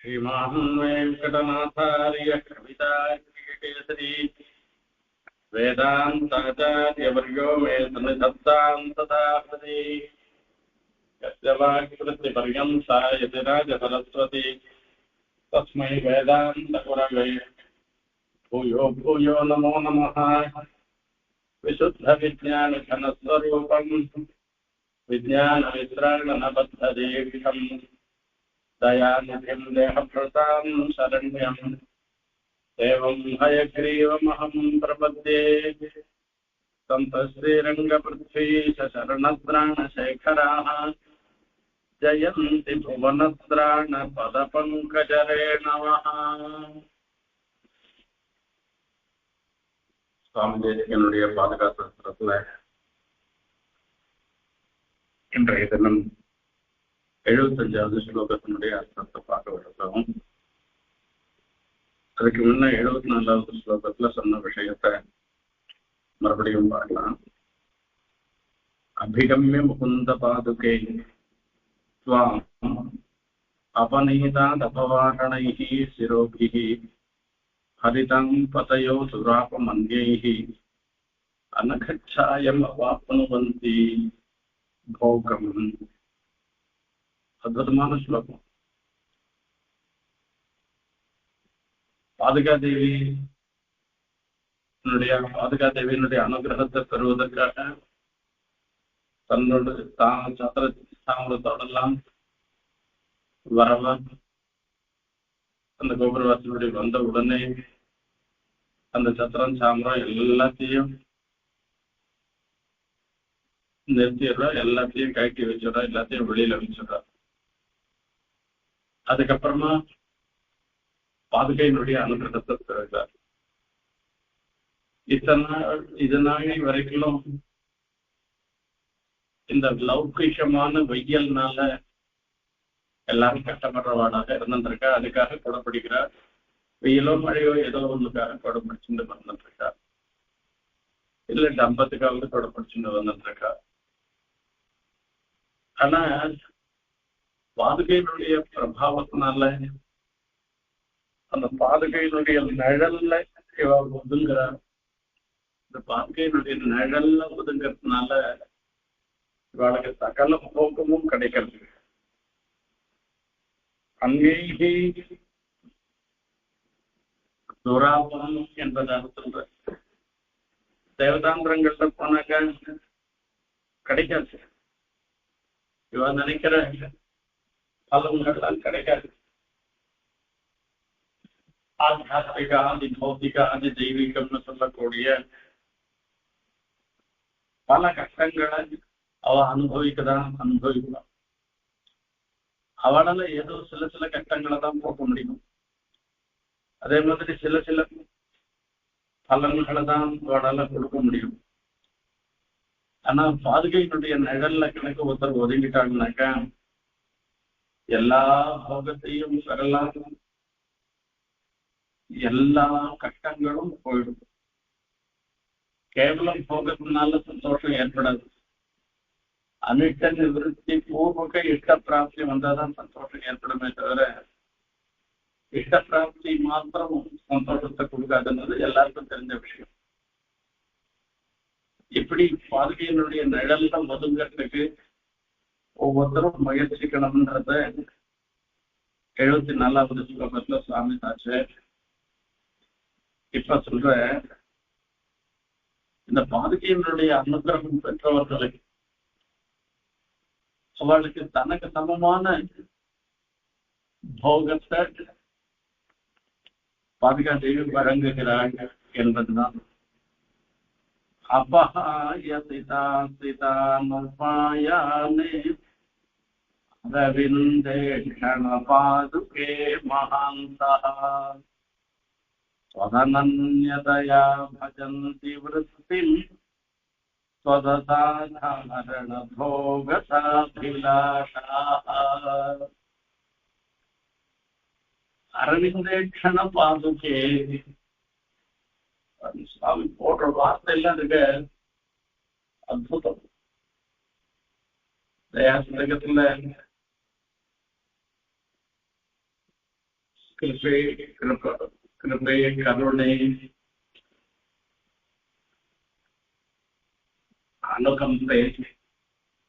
श्रीमान् वेङ्कटनाथार्य कविताकेसरी वेदान्ताचार्यवर्यो मे सन्निधत्तां सदा हृदि यस्य वाक्कृतिपर्यन्ता यतिराजसरस्वती तस्मै वेदान्तगुरवे भूयो भूयो नमो नमः। विशुद्धविज्ञानघनस्वरूपं विज्ञानवित्राणनबद्धदीक्षं दयानिधिं देहभृतां शरण्यं देवं हयग्रीवमहं प्रपद्ये। सन्तश्रीरङ्गपृथ्वीशरणत्राणशेखराः जयन्ति भुवनत्राणपदपङ्कजरेणवः। சுவாமி தேசிகனுடைய பாதுகாப்பு இன்றைய தினம் 75வது ஸ்லோகத்தினுடைய அர்த்தத்தை பார்க்க விரும்புகிறோம். அதுக்கு முன்ன 74வது ஸ்லோகத்துல சொன்ன விஷயத்தை மறுபடியும் பார்க்கலாம். அபிகம்ய முகுந்த பாதுகே ஸ்வாம் அபநீதாதபவாரணைஹி சிரோபிஹி हरितं पतयो सुरापमन्यैः अनघच्छायम् अवाप्नुवन्ति भोगम्. அற்புதமான ஸ்லோகம். பாதுகாதேவியினுடைய அனுகிரகத்தை பெறுவதற்காக தன்னோட தாமதத்தோடெல்லாம் வரவா அந்த கோபுரவாசனுடைய வந்த உடனே அந்த சத்திரம் சாமரம் எல்லாத்தையும் நிறுத்திடுறா, எல்லாத்தையும் கழட்டி வச்சுடுறா, எல்லாத்தையும் வெளியில வச்சுடுறா. அதுக்கப்புறமா பாதுகையினுடைய அனுகிரகத்தை பெறுகிறார். இதனால வரைக்கும் இந்த லௌகிகமான வெயில்னால எல்லாரும் கஷ்டப்படுறவாடாக இருந்திருக்கா. அதுக்காக கொடப்பிடிக்கிறார். வெயிலோ மழையோ ஏதோ ஒண்ணுக்காக கொடப்பிடிச்சுட்டு வந்துட்டு இருக்கா, இல்ல டம்பத்துக்காக கொடப்பிடிச்சுட்டு வந்துட்டு இருக்கா. ஆனா பாதுகையினுடைய பிரபாவத்தினால அந்த பாதுகையினுடைய நிழல்ல இவ ஒதுங்குறார். இந்த பாதுகையினுடைய நிழல்ல ஒதுங்கிறதுனால இவளுக்கு சகல போக்கமும் கிடைக்கிறது. அங்கேயே துராபம் என்பதாக சொல்ற தேவதாந்திரங்கள்ல போனாக்க கிடைக்காது. இவ நினைக்கிற பலன்கள்லாம் கிடைக்காது. ஆத்தியாத்மிக ஆதி பௌத்திக ஆதி தெய்வீகம்னு சொல்லக்கூடிய பல கஷ்டங்களை அவ அனுபவிக்கலாம். அவளால ஏதோ சில கஷ்டங்களை தான் போக்க முடியும். அதே மாதிரி சில பலன்களை தான் அவளால கொடுக்க முடியும். ஆனா பாதுகையினுடைய நிழல்ல கணக்கு ஒருத்தர் ஒதுங்கிட்டாங்கனாக்கா எல்லா போகத்தையும் பெறலாம், எல்லா கஷ்டங்களும் போயிடும். கேவலம் போகத்தினால சந்தோஷம் ஏற்படாது. அனிஷ்ட நிவர்த்தி பூர்வக இஷ்ட பிராப்தி வந்தாதான் சந்தோஷம் ஏற்படுமே தவிர இஷ்ட பிராப்தி மாத்திரம் சந்தோஷத்தை கொடுக்காதுன்றது எல்லாருக்கும் தெரிஞ்ச விஷயம். இப்படி பாதுகையினுடைய நிழல்ல ஒதுங்கிறதுக்கு ஒவ்வொருத்தரும் முயற்சிக்கணும்ன்றத 74வது ஸ்லோகத்துல சுவாமி சாட்சி இப்ப சொல்ற. இந்த பாதுகையினுடைய அனுகிரகம் பெற்றவர்களுக்கு அவளுக்கு தனக்கு சமமான போகத்தை பாதுகாதேவி வழங்குகிறாள் என்பதுதான். அபஹாயசிதாசிதானுபாயானே ரவிந்தேஷண பாதுகே மகாந்தः ஸ்வதனன்யதயா பஜந்தி விருத்திம் ஸ்வதசாதாரண போகசாபிலாஷாः. அரவிந்தேஷண பாதுகே சுவாமி போடுற வார்த்தை எல்லாம் இருக்க அற்புதம். தயாசுலகத்துல கிருபை கிருபை கருணை அனுகம்பை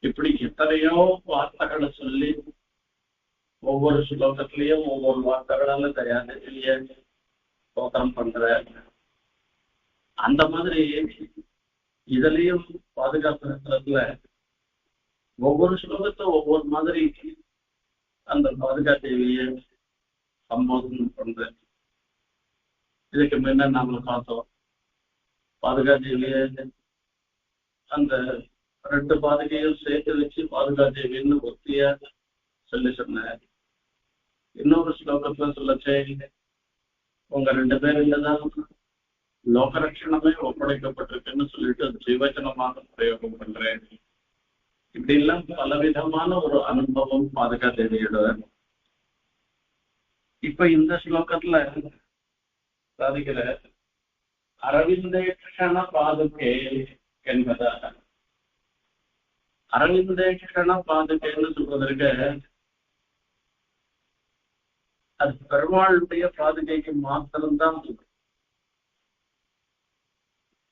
இப்படி எத்தனையோ வார்த்தைகளை சொல்லி ஒவ்வொரு ஸ்லோகத்திலையும் ஒவ்வொரு வார்த்தைகளால தயாரிலேயே ஸ்தோத்திரம் பண்ற அந்த மாதிரி இதுலயும் பாதுகாப்பு ஒவ்வொரு ஸ்லோகத்தை ஒவ்வொரு மாதிரி அந்த பாதுகா தேவியை சம்போதனை பண்ற. இதுக்கு முன்ன நாம பார்த்தோம் பாதுகா தேவிய அந்த 2 பாதுகையும் சேர்த்து வச்சு பாதுகா தேவின்னு ஒத்தியா சொல்லி சொன்னார். இன்னொரு ஸ்லோகத்துல சொல்லச்சே உங்க 2 பேருலதான் லோகரட்சணமே ஒப்படைக்கப்பட்டிருக்குன்னு சொல்லிட்டு ஜீவச்சனமாக பிரயோகம் பண்றேன். இப்படி எல்லாம் பலவிதமான ஒரு அனுபவம் பாதுகா தேவியோட. இப்ப இந்த ஸ்லோகத்துல சாதிக்கிற அரவிந்தேஷண பாதுகே என்பதாக அரவிந்தேஷண பாதுகைன்னு சொல்வதற்கு அது பெருமாளுடைய பாதுகைக்கு மாத்திரம்தான்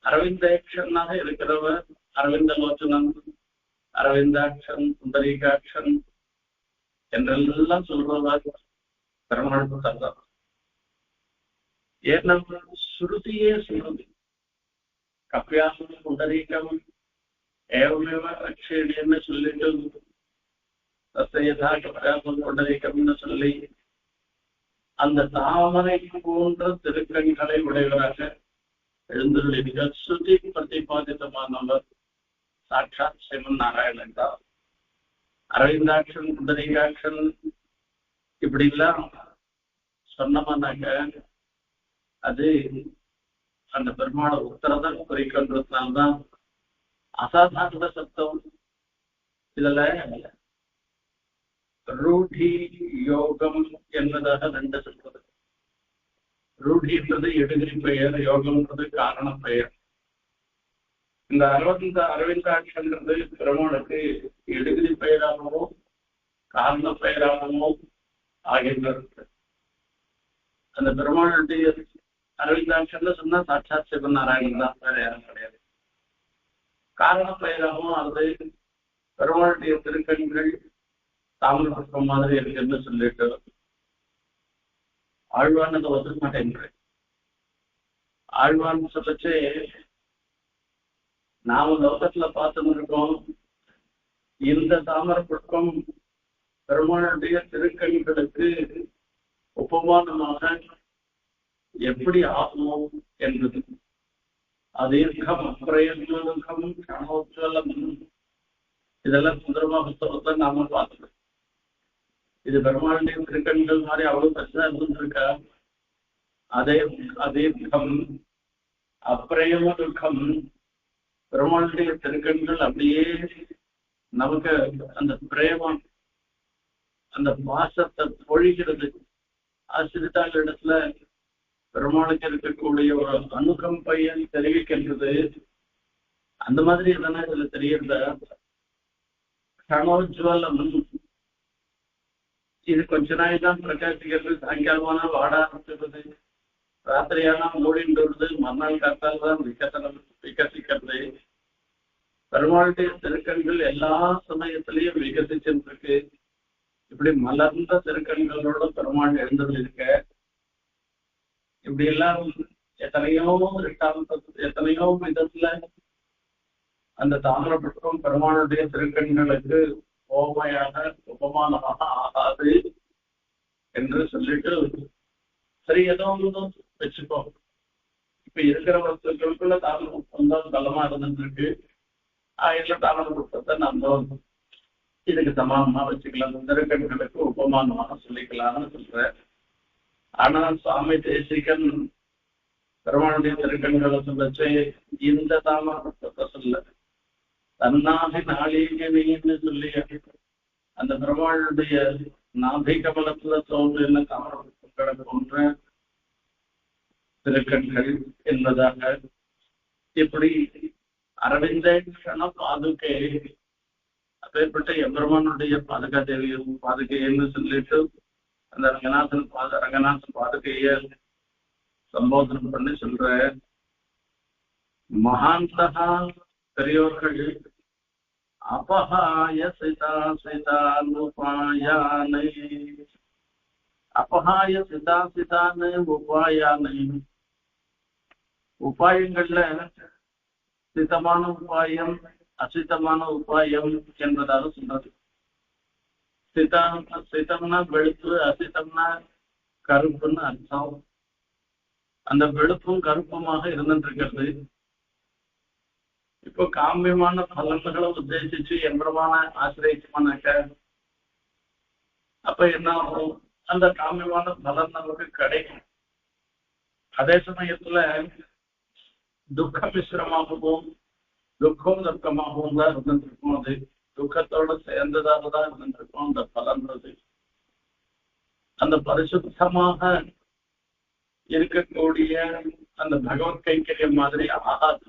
அரவிந்தேஷனாக இருக்கிறவர் அரவிந்த லோச்சனன் அரவிந்தாட்சன் சுந்தரிகாட்சன் என்றெல்லாம் சொல்றவர் பெருமாள் தான். ஏன்னா ஸ்ருதியே சொல்றது கப்பியாசம் புண்டரீகம் ஏவமேவ அக்ஷேடின்னு சொல்லிட்டு தசையதா கப்பியாசம் புண்டரீகம்னு சொல்லி அந்த தாமரை போன்ற திருக்கண்களை உடையவராக எழுந்துள்ள ஸ்ருதி பிரதிபாதித்தமானவர் சாட்சாத் ஸ்ரீமன் நாராயணன் தான். அரவிந்தாட்சன் புண்டரீகாட்சன் இப்படி எல்லாம் சொன்னமானாக்க அது அந்த பெருமாள உத்தரதான் குறிக்கின்றதுனால்தான் அசாதாரண சப்தம். இதுல ரூடி யோகம் என்பதாக 2 சொல்றது. ரூடின்றது எடுகிரி பெயர், யோகம்ன்றது காரண பெயர். இந்த அரவிந்தாட்சன்றது பெருமாளுக்கு எடுகிரி பெயராகவும் காரண பெயராகவும் ஆகின்றது. அந்த பெருமாளுடைய அரவிந்தாட்சன் சொன்னா சாட்சாத் சிவன் நாராயணன் தான், வேற யாரும் கிடையாது. காரண பெயராகவும் அது பெருமாளுடைய திருக்கண்கள் தாமிரபுஷ்பம் மாதிரி இருக்குன்னு சொல்லிட்டு ஆழ்வான் அதை ஒத்துக்க மாட்டேன். ஆழ்வான் சொல்லச்சு நாம லோகத்துல பார்த்துன்னு இருக்கோம், இந்த தாமிரபுஷ்பம் பெருமாளுடைய திருக்கண்களுக்கு உபமானமாக எப்படி ஆகும் என்பது. அதீர்க்கம் அப்பிரயத்னம் கணோஜ்வலம் இதெல்லாம் சுந்தரமா புத்தகத்தை நாம பார்த்துக்கோம். இது பெருமாளுடைய திருக்கண்கள் மாதிரி அவ்வளவு பிரச்சனை இருந்திருக்கா? அதீர்க்கம் அப்பிரயம துக்கம் பெருமாளுடைய திருக்கண்கள் அப்படியே நமக்கு அந்த பிரேமம் அந்த பாசத்தை பொழிகிறது. ஆசிரித்தாள் இடத்துல பெருமாளுக்கு இருக்கக்கூடிய ஒரு அனுகம்பையை தெரிவிக்கின்றது. அந்த மாதிரி எதனா இதுல தெரியறத கணோஜ்வலம் இது கொஞ்ச நாள் தான் பிரகாசிக்கிறது, சாயங்காலமான வாட ஆரம்பிச்சிருது, ராத்திரியானா மூடிட்டு வருது, மறுநாள் காத்தால் தான் விகசிக்கிறது. பெருமாளுடைய திருக்கண்கள் எல்லா சமயத்திலையும் விகசிச்சிருக்கு. இப்படி மலர்ந்த திருக்கண்களோட பெருமாள் எழுந்தது இருக்க. இப்படி எல்லாம் எத்தனையோ விதத்துல அந்த தாமிரபுஷ்பம் பெருமாளுடைய திருக்கண்களுக்கு ஓமையாக உபமானமாக ஆகாது என்று சொல்லிட்டு சரி ஏதோ வச்சுக்கோ. இப்ப இருக்கிற வஸ்துக்களுக்குள்ள தாமிரபுஷ்பம் தான் பலமா இருந்துருக்கு. எல்லா தாமிரபுஷ்பத்தை நம்ம இதுக்கு சமானமா வச்சுக்கலாம், திருக்கண்களுக்கு உபமானமாக சொல்லிக்கலாம்னு சொல்ற. ஆனா சுவாமி தேசிகன் பெருமாளுடைய திருக்கண்களை சொல்லச்சு இந்த தாமிரபுஷ்பத்தை சொல்ல தன்னாதி நாளிகன்னு சொல்லி அந்த பெருமாளுடைய நாபி கமலத்துல தோன்றின தாமிரபுஷ்பங்களை போன்ற திருக்கண்கள் என்பதாக இப்படி அரவிந்தேஷண பாதுகை அப்பேற்பட்ட எம்பெருமானுடைய பாதுகா தேவியும் பாதுகைன்னு சொல்லிட்டு அந்த ரங்கநாதன் பாதுகைய சம்போதனம் பண்ணி சொல்ற மகாந்தகா பெரியோர்கள் அபஹாய சிதா சிதானுபாயானை அபஹாய சிதா சிதானு உபாயானை உபாயங்கள்ல சித்தமான உபாயம் அசித்தமான உபாயம் என்பதாக சொல்றது. சித்தம்னா வெளுப்பு, அசித்தம்னா கருப்புன்னு அர்த்தம். அந்த வெளுப்பும் கருப்புமாக இருந்துட்டு இப்போ காமியமான பலன்களை உத்தேசிச்சு எம்பரமான ஆசிரியமானாக்க அப்ப என்ன ஆகும்? அந்த காமியமான பலன் நமக்கு கிடைக்கும். அதே சமயத்துல துக்க மிஸ்ரமாகவும் துக்கம் துக்கமாகவும் தான் இருந்துருக்கும். அது துக்கத்தோட சேர்ந்ததாக தான் இருந்துருக்கும். அந்த பலன்றது அந்த பரிசுத்தமாக இருக்கக்கூடிய அந்த பகவத் கைங்கரியம் மாதிரி ஆகாது.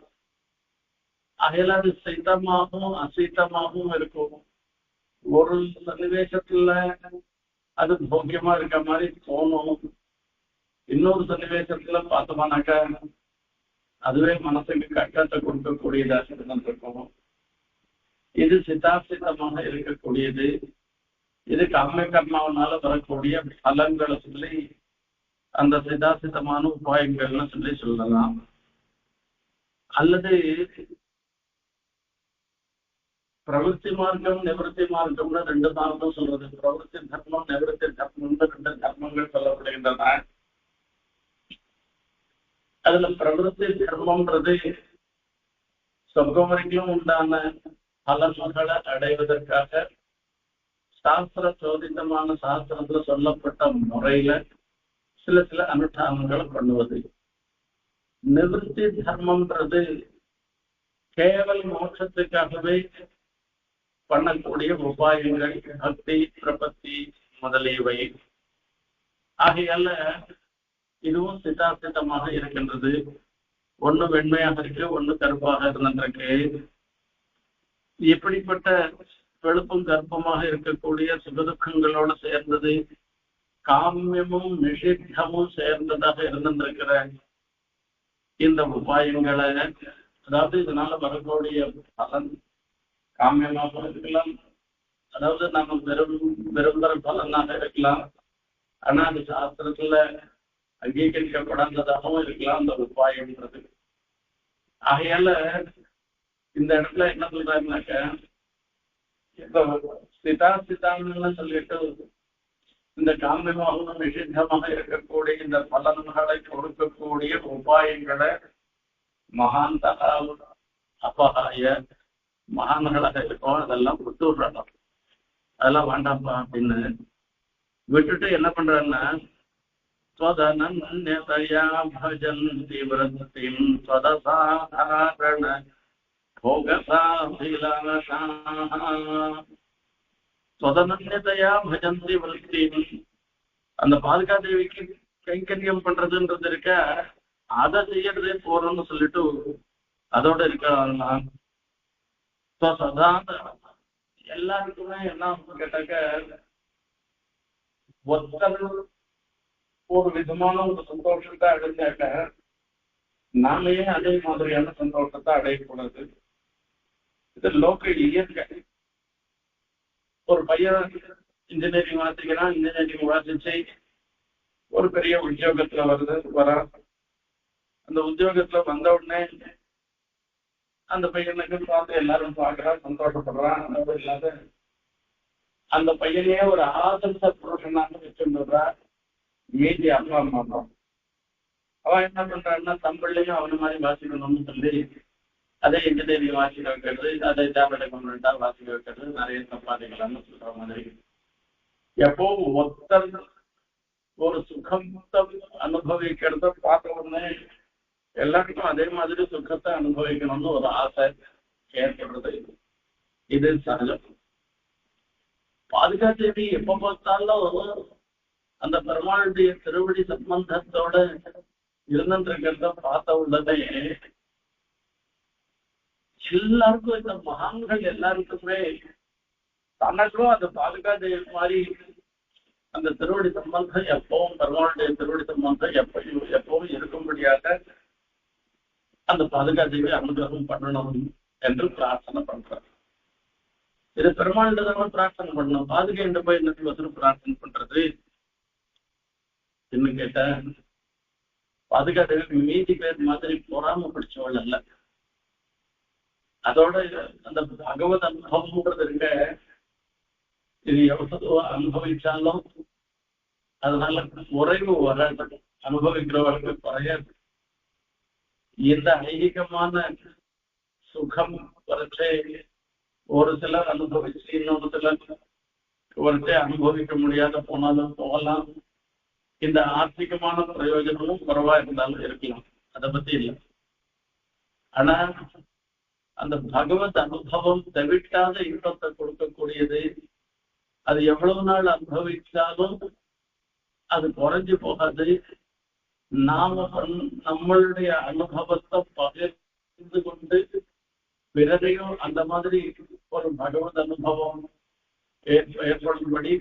அகையில அது சீதமாகவும் அசீதமாகவும் இருக்கும். ஒரு சன்னிவேசத்துல அது போக்கியமா இருக்க மாதிரி தோணும். இன்னொரு சன்னிவேசத்துல பார்த்தோம்னாக்கா அதுவே மனசுக்கு கஷ்டத்தை கொடுக்கக்கூடியதாக இருந்திருக்கும். இது சிதாசிதமாக இருக்கக்கூடியது. இது காமிய கர்மாவனால வரக்கூடிய பலன்களை சொல்லி அந்த சிதாசிதமான உபாயங்கள்னு சொல்லி சொல்லலாம். அல்லது பிரவருத்தி மார்க்கம் நிவர்த்தி மார்க்கம்னு ரெண்டு மார்க்கம் சொல்றது. பிரவருத்தி தர்மம் நிவர்த்தி தர்மம்னு ரெண்டு தர்மங்கள் சொல்லப்படுகின்றன. அதுல பிரவருத்தி தர்மம்ன்றது சொர்க்கம் வரைக்கும் உண்டான பலன்களை அடைவதற்காக சாஸ்திர சோதித்தமான சாஸ்திரத்துல சொல்லப்பட்ட முறையில சில சில அனுஷ்டானங்களை பண்ணுவது. நிவர்த்தி தர்மம்ன்றது கேவல மோட்சத்துக்காகவே பண்ணக்கூடிய உபாயங்கள், பக்தி பிரபத்தி முதலியவை. ஆகையால இதுவும் சிதாசிதமாக இருக்கின்றது. ஒண்ணு வெண்மையாக இருக்கு, ஒண்ணு கருப்பாக இருந்திருக்கு. இப்படிப்பட்ட வெளுப்பும் கர்ப்பமாக இருக்கக்கூடிய சுகதுக்கங்களோடு சேர்ந்தது, காமியமும் நிஷித்தமும் சேர்ந்ததாக இருந்திருக்கிற இந்த உபாயங்களை, அதாவது இதனால வரக்கூடிய பலன் காமியமாக இருக்கலாம், அதாவது நம்ம விரும்புகிற பலனாக இருக்கலாம். ஆனா அது சாஸ்திரத்துல அங்கீகரிக்கப்படாததாகவும் இருக்கலாம் அந்த உபாயம்ன்றது. ஆகையால இந்த இடத்துல என்ன சொல்றாருனாக்க, இந்த சிதாசிதான்னு சொல்லிட்டு இந்த காமியமாகவும் நிஷித்தமாக இருக்கக்கூடிய இந்த பலன்களை கொடுக்கக்கூடிய உபாயங்களை மகாந்தக அபகாய மகான்களாக இருக்கும் அதெல்லாம் விட்டு விடுறாங்க. அதெல்லாம் வேண்டாம்ப்பா அப்படின்னு விட்டுட்டு என்ன பண்றாங்கன்னா, ஸ்வதனன்யதயா பஜந்தி விருத்திம் ஸ்வதசாதாரண போகசாபிலாஷாः ஸ்வதனன்யதயா பஜந்தி விருத்திம். அந்த பாதுகா தேவிக்கு கைங்கரியம் பண்றதுன்றது இருக்க, அதை செய்யறதே போறோம்னு சொல்லிட்டு அதோட இருக்காங்க. எல்லாருக்குமே என்ன கேட்டாக்க, ஒருத்தர் ஒரு விதமான ஒரு சந்தோஷத்தை அடைஞ்சாக்க நாமே அதே மாதிரியான சந்தோஷத்தை அடையக்கூடாது. இது லோக்க இயற்கை. ஒரு பையன் இன்ஜினியரிங் வாசிக்கிறான், இன்ஜினியரிங் வாசிச்சு ஒரு பெரிய உத்தியோகத்துல வரா. அந்த உத்தியோகத்துல வந்த உடனே அந்த பையனுக்கு பார்த்து எல்லாரும் பார்க்கறான், சந்தோஷப்படுறான். அதோட இல்லாத அந்த பையனையே ஒரு ஆதர்ச புருஷனாக வச்சுருந்தா மீதி அப்பா அம்மா தான். அவன் என்ன பண்றான்னா, தம்பிள்ளையும் அவன மாதிரி வாசிக்கணும்னு சொல்லி அதே இன்ஜினியரிங் வாசிக்க வைக்கிறது, அதை டேப்லெட் கம்ப்ளீட்டா வாசிக்க வைக்கிறது, நிறைய சம்பாதிக்கலாம்னு சொல்ற மாதிரி. எப்போ ஒருத்தர் ஒரு சுகத்தை அனுபவிக்கிறத பார்த்த உடனே எல்லாருக்கும் அதே மாதிரி சுகத்தை அனுபவிக்கணும்னு ஒரு ஆசை ஏற்படுறது. இது சகஜம். பாதுகா தேவி எப்ப பார்த்தாலும் அந்த பெருமாளுடைய திருவடி சம்பந்தத்தோட இருந்துருக்கிறத பார்த்த உடனே எல்லாருக்கும், இந்த மகான்கள் எல்லாருக்குமே தனக்கும் அந்த பாதுகா தேவி மாதிரி அந்த திருவடி சம்பந்தம் எப்பவும் பெருமாளுடைய திருவடி சம்பந்தம் எப்பவும் இருக்கும்படியாக அந்த பாதுகாதேவி அனுகிரகம் பண்ணணும் என்று பிரார்த்தனை பண்றார். இது பெருமாள்கிட்ட பிரார்த்தனை பண்ணணும். பாதுகை போய் என்ன பிரார்த்தனை பண்றது இன்னும் கேட்ட பாதுகாதேவி மீதி பேர் மாதிரி பொறாம பிடிச்சவள் அல்ல. அதோட அந்த பகவத் அனுபவம்ன்றது இருக்க, இது எவ்வளவு அனுபவிச்சாலும் அதனால குறைவு வராது, அனுபவிக்கிறவர்களுக்கு குறையாது. இந்த ஐகிகமான சுகம் வரைச்சே ஒரு சிலர் அனுபவிச்சு இன்னொரு சிலர் வரைச்சே அனுபவிக்க முடியாத போனாலும் போகலாம். இந்த ஆர்த்திகமான பிரயோஜனமும் குறைவா இருந்தாலும் இருக்கலாம், அதை பத்தி இல்லை. ஆனா அந்த பகவத் அனுபவம் தவிட்டாத இன்பத்தை கொடுக்கக்கூடியது. அது எவ்வளவு நாள் அனுபவிச்சாலும் அது குறைஞ்சு போகாது. நாம நம்மளுடைய அனுபவத்தை பகிர்ந்து கொண்டு பிறரையும் அந்த மாதிரி ஒரு பகவத் அனுபவம் ஏற்படும்படி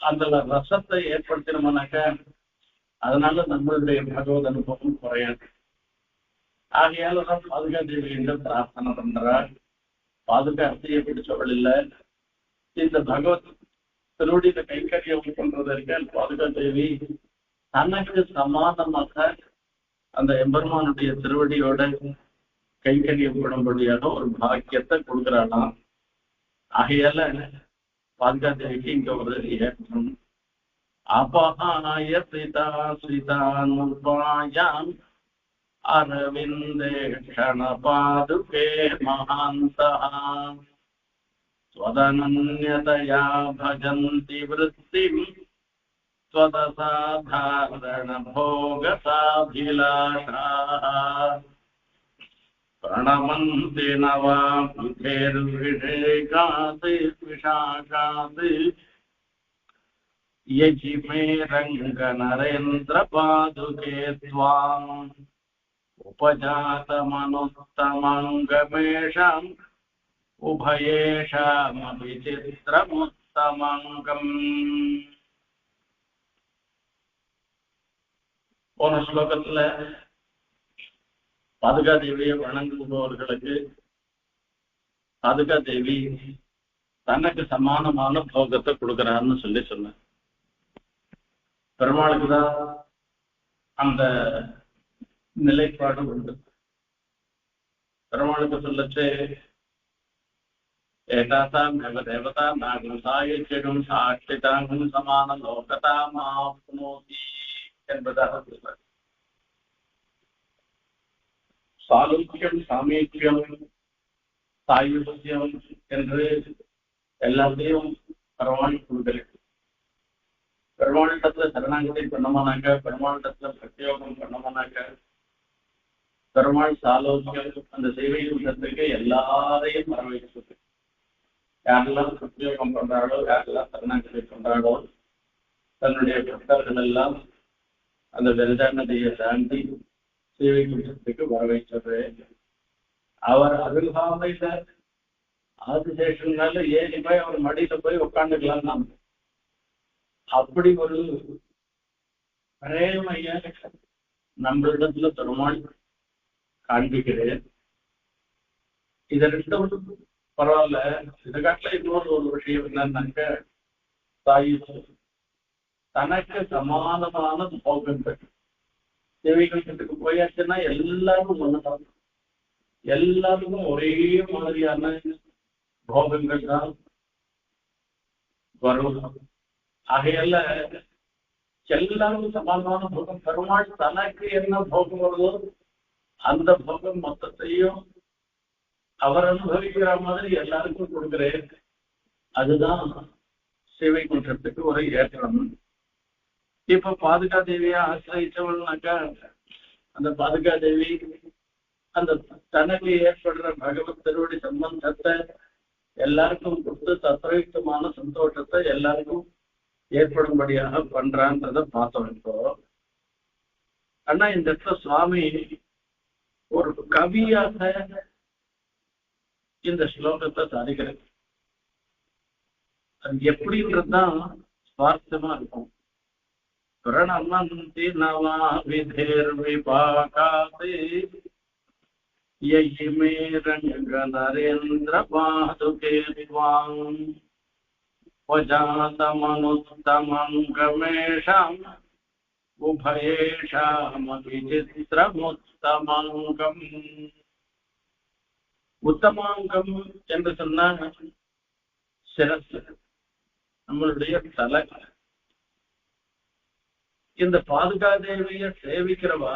அந்த ரசத்தை ஏற்படுத்தினோம்னாக்க அதனால நம்மளுடைய பகவத் அனுபவம் குறையாது. ஆகையாலதான் பாதுகாதேவி என்று பிரார்த்தனை பண்றார். பாதுகாத்தையை பிடிச்சவள் இல்லை. இந்த பகவத் திருவடியில கைங்கரியம் பண்றது இருக்க பாதுகாதேவி தனக்கு சமானமாக அந்த எம்பெருமானுடைய திருவடியோட கைங்கரியம் பண்ணும்படியாக ஒரு பாக்கியத்தை கொடுக்கிறாளாம். ஆகையால பாதுகாதேவிக்கு இங்க ஒரு ஏற்றம். அபஹாய சீதா சீதானுபாயாம் அரவிந்தே க்ஷண பாதுகே மகாந்தஹ ஸ்வதனன்யதயா பஜந்தி விருத்திம் ஸ்வதசாதாரண போகசாபிலாஷாः பிரணமந்தி நவாபிதேர்விஷேகாத் விஷாகாத் யஜிமே ரங்க நரேந்திர பாதுகே த்வாம் உபஜாதமனுத்தமங்கமேஷாம் உபயேஷாமபி சித்திரமுத்தமங்கம். போன ஸ்லோகத்துல பாதுகாதேவியை வணங்குபவர்களுக்கு பாதுகாதேவி தனக்கு சமானமான போகத்தை கொடுக்கிறான்னு சொன்ன பெருமாளுக்குதான் அந்த நிலைப்பாடு உண்டு. பெருமாளுக்கு சொல்லச்சு ஏதாசாம் தேவதா நாகம் சாயிடும் சாட்சிதாகும் சமான லோகதாமாப்னோதி என்பதாக சொல்றார். சாலுக்கியம் சாமீக்கியம் சாயுத்தியம் என்று எல்லாத்தையும் பெருமாள் கொடுக்கிறது. பெருமாளிடத்துல சரணாகதி பண்ணமானாக்க, பெருமாளிடத்துல பிரத்யோகம் பண்ணமானாக்க, பெருமாள் சாலோக்கியம் அந்த சேவை கூட்டத்துக்கு எல்லாரையும் வரவேற்கிறது. யாரெல்லாம் பிரத்யோகம் பண்றாளோ, யாரெல்லாம் சரணாகதி பண்றாளோ, தன்னுடைய பக்தர்கள் எல்லாம் அந்த வெஞ்சா நதியை தாண்டி சேவை கூட்டத்துக்கு வரவேற்றது. அவர் அருள்பாவையில ஆதிசேஷனால ஏறி போய் அவர் மடியில போய் உட்காந்துக்கலாம். நாம் அப்படி ஒரு பிரேமைய நம்மளிடத்துல பெருமாள் காண்பிக்கிறேன். இதை ரெண்டும் பரவாயில்ல. இதை காட்டில இன்னொரு ஒரு விஷயம் என்னன்னாக்க, தாய் தனக்கு சமானமான போகங்கள் தேவைகளுக்கு போயாச்சுன்னா எல்லாரும் ஒண்ணுதான், எல்லாருக்கும் ஒரே மாதிரியான போகங்கள் தான் வரும். ஆகையால எல்லாரும் சமானமான போகம். பெருமாள் தனக்கு என்ன போகம் வருதோ அந்த போகம் மொத்தத்தையும் அவர் அனுபவிக்கிற மாதிரி எல்லாருக்கும் கொடுக்கிறேன். அதுதான் சேவை குற்றத்துக்கு ஒரு ஏற்றம். இப்ப பாதுகாதேவியா ஆசிரியச்சவள்னாக்கா, அந்த பாதுகாதேவி அந்த தனக்கு ஏற்படுற பகவத் திருவடி சம்பந்தத்தை எல்லாருக்கும் கொடுத்து தத்ரயுக்தமான சந்தோஷத்தை எல்லாருக்கும் ஏற்படும்படியாக பண்றான்றத பார்த்தோம். இப்போ ஆனா இந்த இடத்துல சுவாமி ஒரு கவியாக இந்த ஸ்லோகத்தை சாதிக்கிறது. அது எப்படின்றதுதான் சுவார்த்தமா இருக்கும். பிரணமந்தி நவா விதிர்விபாகாதே யயிமே ரங்க நரேந்திர பாதுகே த்வாம் வஜாதமனுத்தமம் கமேஷாம் உபயேஷாமபி சித்ரமுத்தமாங்கம். உத்தமாங்கம் என்று சொன்ன சிரசு, நம்மளுடைய தலை. இந்த பாதுகாதேவிய சேவிக்கிறவா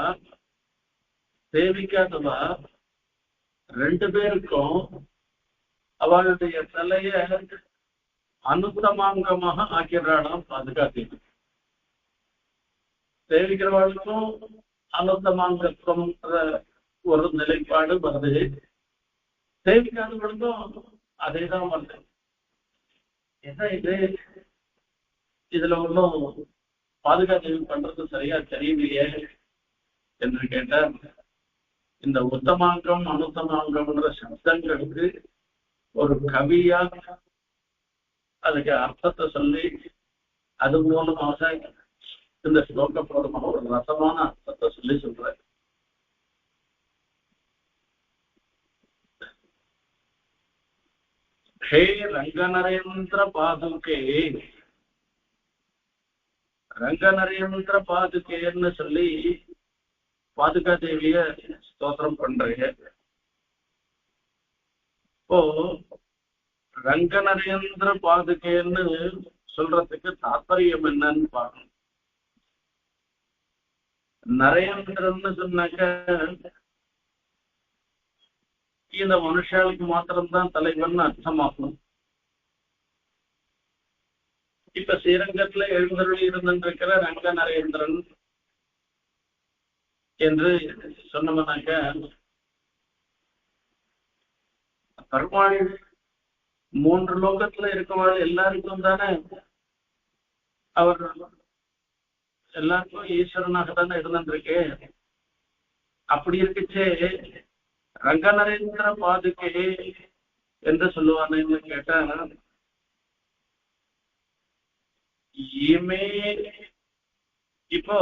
சேவிக்காதவா ரெண்டு பேருக்கும் அவளுடைய தலைய அனுத்தமாங்கமாக ஆக்கிறாளாம் பாதுகாதேவி. சேவிக்கிறவாளுக்கும் அனுத்தமாங்கத்துவம் ஒரு நிலைப்பாடு வருது, சேவிக்காதவளுக்கும் அதேதான் வருது. என்ன இது, இதுல ஒன்றும் பாதுகாதேவி பண்றது சரியா தெரியலையே என்று கேட்டார். இந்த உத்தமாங்கம் அனுத்தமாங்கம்ன்ற சப்தங்களுக்கு ஒரு கவியா அதுக்கு அர்த்தத்தை சொல்லி அது மூலமாக இந்த ஸ்லோக மூலமாக ஒரு ரசமான அர்த்தத்தை சொல்லி சொல்ற. ஹே ரங்கநரேந்திர பாதுகே, ரங்கநரேந்திர பாதுகேன்னு சொல்லி பாதுகா தேவிய ஸ்தோத்திரம் பண்றீங்க. இப்போ ரங்கநரேந்திர பாதுகேன்னு சொல்றதுக்கு தாற்பயம் என்னன்னு பார்க்கணும். நரேந்திரன்னு சொன்னாக்க இந்த மனுஷாளுக்கு மாத்திரம்தான் தலைவன் அர்த்தமாகும். இப்ப ஸ்ரீரங்கத்துல எழுந்தருளி இருந்திருக்கிற ரங்க நரேந்திரன் என்று சொன்னோம்னாக்க பெருமாள் மூன்று லோகத்துல இருக்கவாள் எல்லாருக்கும் தானே அவர் எல்லாருக்கும் ஈஸ்வரனாக தானே இருந்திருக்கு. அப்படி இருக்குச்சே ரங்கநரேந்திர பாதுகே என்று சொல்லுவானு கேட்டா, இப்போ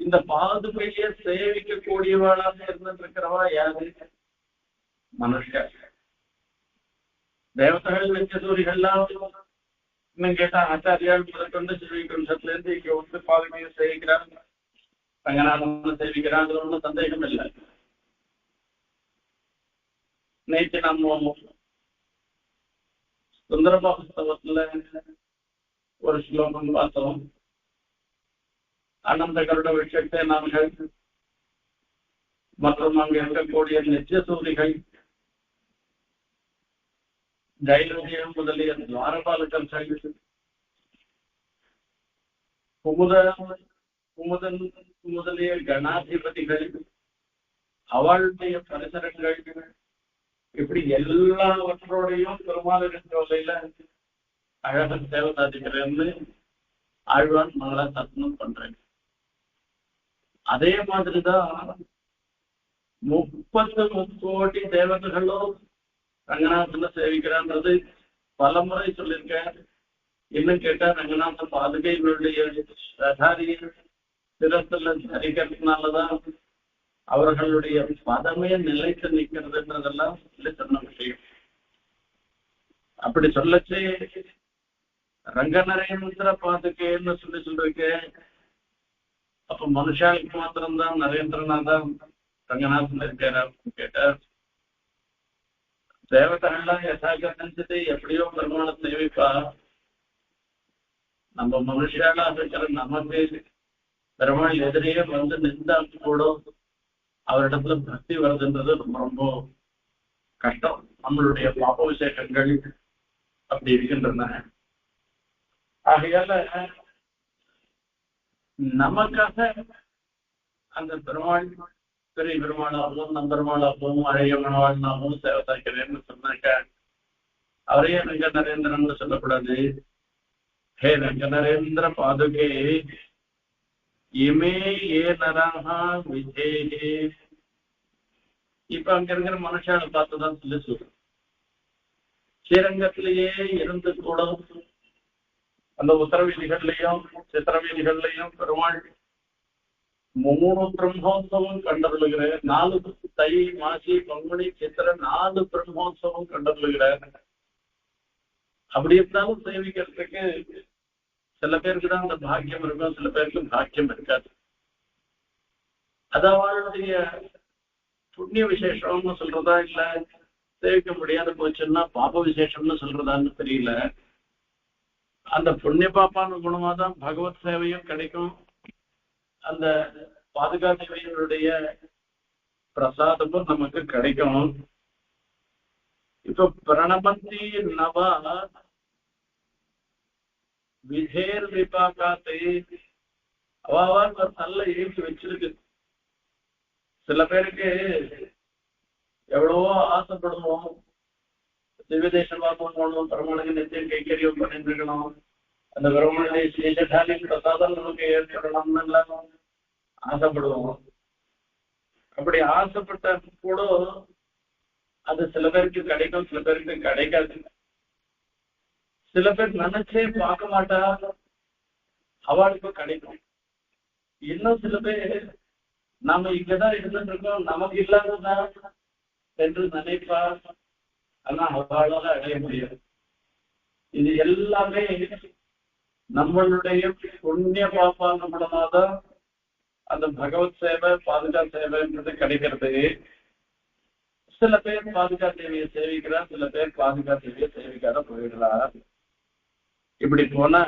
இந்த பாதுகைய சேவிக்க கூடியவாளாக இருந்திருக்கிறவா யாரு? மனுஷர். தேவதைகள் நித்தியசூரிகள்லாம் இன்னும் கேட்டா ஆச்சாரியால் முதற்கொண்டு ஸ்ரீகண்டத்துல இருந்து இங்க வந்து பாதுகையை சேவிக்கிறாங்க, ரங்கநாதன் சேவிக்கிறாங்க, ஒன்றும் சந்தேகம் இல்லை. நேற்று நம்ம சுந்தரபாஸ்தவத்துல ஒரு ஸ்லோகம் பார்த்தோம். அனந்த கருட விஷயத்தை நாங்கள் மற்றும் அங்கு இருக்கக்கூடிய நித்தியசூரிகள் தைரியம் முதலிய துவாரபாலகர்கள் குமுதன் முதலிய கணாதிபதிகள் அவளுடைய பரிசரங்கள் இப்படி எல்லாவற்றோடையும் பெருமாளின் சோலையில அழகன் தேவதாதிக்கிறேன்னு ஆழ்வான் மகளா தர்ப்பணம் பண்றேன். அதே மாதிரிதான் 30 கோடி தேவதைகளும் ரங்கநாதனை சேவிக்கிறான்றது பல முறை சொல்லியிருக்கேன். இன்னும் கேட்டா ரங்கநாத பாதுகைகளுடைய சிரத்துல தரிக்கிறதுனாலதான் அவர்களுடைய பதமே நிலைத்து நிற்கிறதுன்றதெல்லாம் சொல்லி சொன்ன விஷயம். அப்படி சொல்லச்சே ரங்கநரேந்திர பாதுகேன்னு சொல்லி சொல்லிருக்கேன். அப்ப மனுஷாளுக்கு மாத்திரம்தான் நரேந்திரநாதான் ரங்கநாதன் இருக்காரு கேட்டார். தேவதைகள்லாம் யசாக நினைச்சது எப்படியோ பெருமாளை சேவிப்பா, நம்ம மனுஷாலா இருக்கிற நமக்கு பெருமாள் எதிரையே வந்து நின்றா கூட அவரிடத்துல பக்தி வருதுன்றது ரொம்ப ரொம்ப கஷ்டம். நம்மளுடைய பாப விசேஷங்கள் அப்படி இருக்கின்றன. ஆகையால நமக்காக அந்த பெருமாள் பெரிய பெருமாளாகவும் நம்பெருமாளாகவும் அழகிய மனவாளனாகவும் சேவை சாய்க்கிறேன்னு சொன்னாக்க அவரையே ரங்க நரேந்திரன் சொல்லக்கூடாது. ஹே ரங்க நரேந்திர பாதுகே இமே ஏ நரஹா விஜேஹே. இப்ப அங்க இருக்கிற மனுஷாவை பார்த்துதான் சொல்லி சொல்றோம். ஸ்ரீரங்கத்திலேயே இருந்து கூட அந்த உத்தர வீதிகள்லையும் சித்திர வீதிகள்லையும் பெருமாள் 3 பிரம்மோத்சவம் கண்டருளுகிறார். 4 தை மாசி பங்குனி சித்திர 4 பிரம்மோத்சவம் கண்டருளுகிறார். அப்படி இருந்தாலும் சேவிக்கிறதுக்கு சில பேருக்கு தான் அந்த பாக்கியம் இருக்கும், சில பேருக்கு பாக்கியம் இருக்காது. அது அவளுடைய புண்ணிய விசேஷம்னு சொல்றதா இல்ல சேவிக்க முடியாத போச்சுன்னா பாப விசேஷம்னு சொல்றதான்னு தெரியல. அந்த புண்ணிய பாப்பான குணமா தான் பகவத் சேவையும் கிடைக்கும், அந்த பாதுகா தேவியனுடைய பிரசாதமும் நமக்கு கிடைக்கும். இப்ப பிரணபந்தி நவா விஜேர் விபாகாத்தை அவாவால் ஒரு நல்ல ஈர்ப்பு வச்சிருக்கு. சில பேருக்கு எவ்வளவோ ஆசைப்படுவோம், திவ்ய தேசம் போகணும், பெருமாளுக்கு நித்தியம் கைக்கரியம் பண்ணிட்டு இருக்கணும், அந்த பெருமாளுடைய சேஷாலி பிரசாதம் நமக்கு ஏற்படணும்னு எல்லாம் ஆசைப்படுவோம். அப்படி ஆசைப்பட்ட கூட அது சில பேருக்கு கிடைக்கும், சில பேருக்கு கிடைக்காது. சில பேர் நினைச்சே பார்க்க மாட்டா, அவளுக்கு கிடைக்கும். இன்னும் சில பேர் நாம இங்கதான் இருந்துட்டு இருக்கோம், நமக்கு இல்லாததான் என்று நினைப்பா, ஆனா அவளால அடைய முடியாது. இது எல்லாமே நம்மளுடைய புண்ணிய பாப்பான மூலமாதான் அந்த பகவத் சேவை பாதுகா சேவைன்றது கிடைக்கிறது. சில பேர் பாதுகா தேவியை சேவிக்கிறார், சில பேர் பாதுகா தேவியை சேவிக்காத போயிடுறார். இப்படி போனா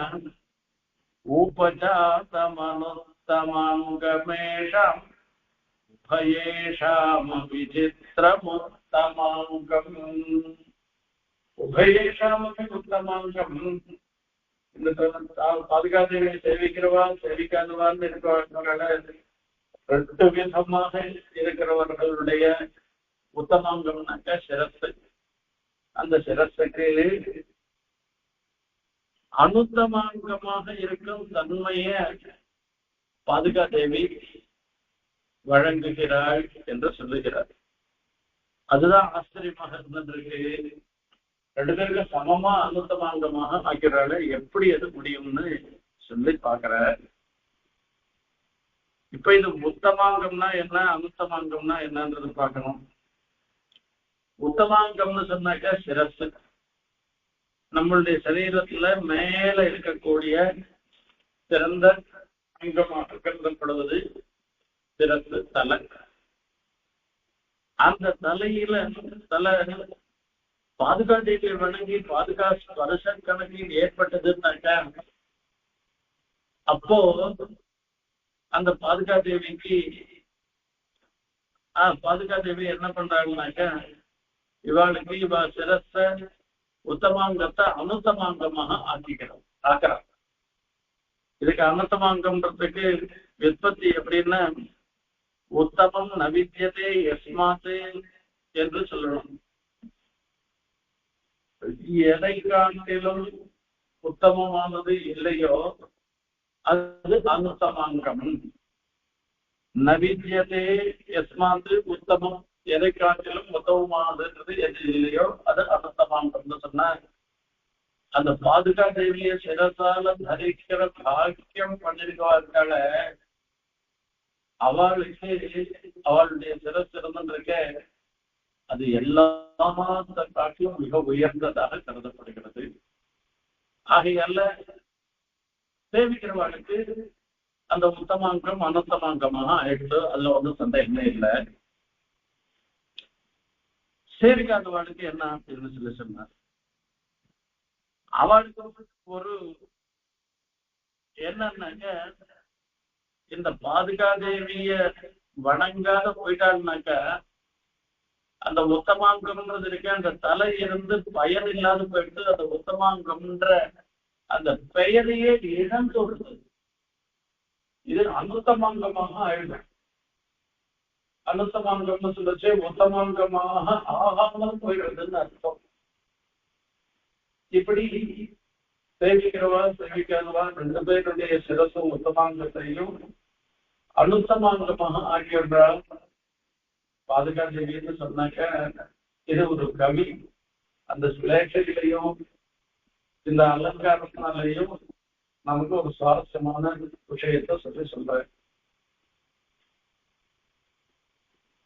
உபஜாதமனுத்தமாங்கமேஷாம் உபயேஷாம் விசித்திரமுத்தமாங்கம் உபயேஷாம் உத்தமாங்கம். இந்த பாதுகா தேவியை சேவிக்கிறவா சேவிக்காதவான்னு இருக்கிறவர்களால 2 விதமாக இருக்கிறவர்களுடைய உத்தமாங்கம்னாக்க சிரசு. அந்த சிரசுக்கு அனுத்தமாங்கமாக இருக்கும் தன்மைய பாதுகா தேவி வழங்குகிறாள் என்று சொல்லுகிறார். அதுதான் ஆச்சரியமாக இருந்திருக்கு. 2 பேருக்கு சமமா அனுத்தமாங்கமாக ஆக்கிறாள். எப்படி அது முடியும்னு சொல்லி பாக்குற. இப்ப இது உத்தமாங்கம்னா என்ன, அனுத்தமாங்கம்னா என்னன்றது பார்க்கணும். உத்தமாங்கம்னு சொன்னாக்கா சிரசு, நம்மளுடைய சரீரத்துல மேல இருக்கக்கூடிய சிறந்த அங்கமாக கருதப்படுவது சிரசு, தலை. அந்த தலையில தலை பாதுகா தேவியை வணங்கி பாதுகா ஸ்பர்ஷ கணக்கில் ஏற்பட்டதுன்னாக்கா, அப்போ அந்த பாதுகா தேவிக்கு பாதுகா தேவி என்ன பண்றாங்கன்னாக்கா, இவாளுக்கு இவ சிரச உத்தமாங்கத்தை அனுத்தமாங்கமாக ஆக்கிறார். இதுக்கு அனுத்தமாங்கம்ன்றதுக்கு விற்பத்தி எப்படின்னா, உத்தமம் நவித்தியதே யஸ்மாத்து என்று சொல்லணும். எதை காட்டிலும் உத்தமமானது இல்லையோ அது அனுத்தமாங்கம். நவித்தியதே யஸ்மாத்து உத்தமம், எதை காட்டிலும் உத்தமமானதுன்றது எது இல்லையோ அது அனுத்தமாங்கம்னு சொன்னா, அந்த பாதுகா தேவிய சிரசால தரிக்கிற பாக்கியம் பண்ணிருக்கால, அவளுக்கு அவளுடைய சிரஸ் இருந்திருக்க அது எல்லாத்த காட்டிலும் மிக உயர்ந்ததாக கருதப்படுகிறது. ஆகையால சேவிக்கிறவர்களுக்கு அந்த உத்தமாங்கம் அனுத்தமாங்கமாக ஆயிடுச்சு, அதுல ஒன்றும் சந்தேகமே இல்லை. சேவிக்காதவாளுக்கு என்ன அப்படின்னு சொல்லி சொன்னார். அவளுக்கு ஒரு என்னன்னாக்க, இந்த பாதுகா தேவிய வணங்காத போயிட்டாள்னாக்க அந்த உத்தமாங்கம்ன்றது இருக்க அந்த தலை இருந்து பயன் இல்லாத போயிட்டு அந்த உத்தமாங்கம்ன்ற அந்த பெயரையே இழந்துள்ளது. இது அனுத்தமாங்கமாக ஆயிடும். அனுத்தமாங்கம்னு சொல்லிச்சு உத்தமாங்கமாக ஆகாமல் போயிடுறதுன்னு அர்த்தம். இப்படி சேவிக்கிறவா சேவிக்காதவா 2 பேருடைய சிரசும் உத்தமாங்கத்தையும் அனுத்தமாங்கமாக ஆகின்றால் பாதுகா தேவின்னு சொன்னாக்க, இது ஒரு கவி. அந்த சுலேஷையிலையும் இந்த அலங்காரத்தினாலையும் நமக்கு ஒரு சுவாரஸ்யமான விஷயத்தை சொல்றேன்.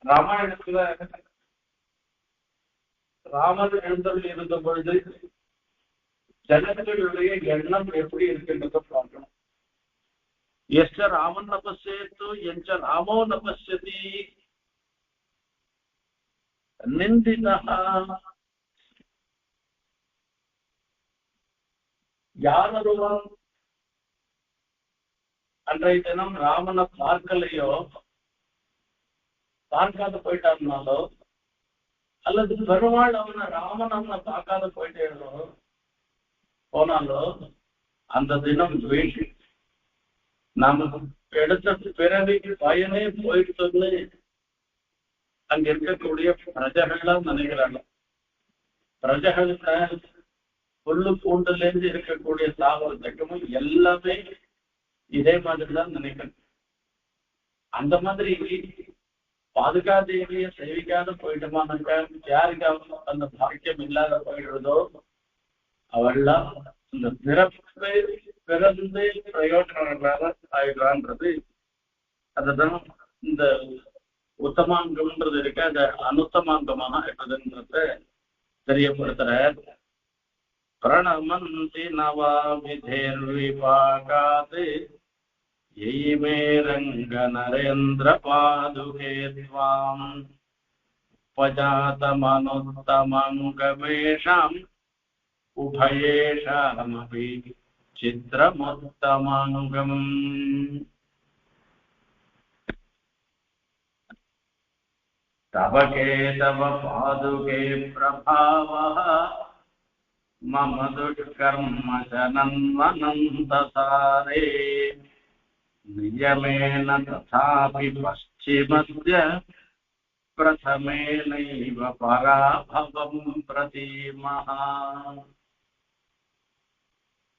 ராமாயணத்துல ராமர் எழுந்தருள் இருந்த பொழுது ஜனங்களுடைய எண்ணம் எப்படி இருக்கின்றத பார்க்கணும். எஸ்ட ராமன் நபஸ்யேத்து எஞ்ச ராமோ நபஸ்யதி நிந்தினா யாரொருவன் அன்றைய தினம் ராமனை பார்க்கலையோ, பார்க்காத போயிட்டாருனாலோ, அல்லது பெருமாள் ராமன் அவனை பார்க்காத போனாலோ அந்த தினம் துவேஷி நாம எடுத்த பிறவிக்கு பயனே போயிட்டு அங்க இருக்கக்கூடிய பிரஜைகள்லாம் நினைக்கிறாங்க. பிரஜைகளுக்கு புல்லு பூண்டுல இருந்து இருக்கக்கூடிய தாவரத்துக்கும் எல்லாமே இதே மாதிரிதான் நினைக்கணும். அந்த மாதிரி பாதுகாதேவிய சேவிக்காத போயிட்டோமானாக்கா யாருக்காவது அந்த பாக்கியம் இல்லாத போயிடுறதோ அவள்லாம் இந்த பிறந்து பிரயோஜனங்களாக ஆயிடுறான்றது. அதுதான் இந்த உத்தமாங்கம்ன்றது இருக்கு, அதை அனுத்தமாங்கமாக ஆயிடுறதுன்றத தெரியப்படுத்துற. பிரணமந்தி நவாபிதேர்விபாகாது மே ரங்க நரேந்திர பாதுகே த்வாம் உபஜாதமனுத்தமங்கமேஷாம் உபயேஷாமபி சித்ரமுத்தமங்கம். தவ கேதவ பாதுகே பிரபாவः மம துஷ்கர்ம ஜனன்வனந்தசாரே நியமேன ததாபி பश्चिमस्य பிரதமேனைவ பராபவம் பிரதீமஹ.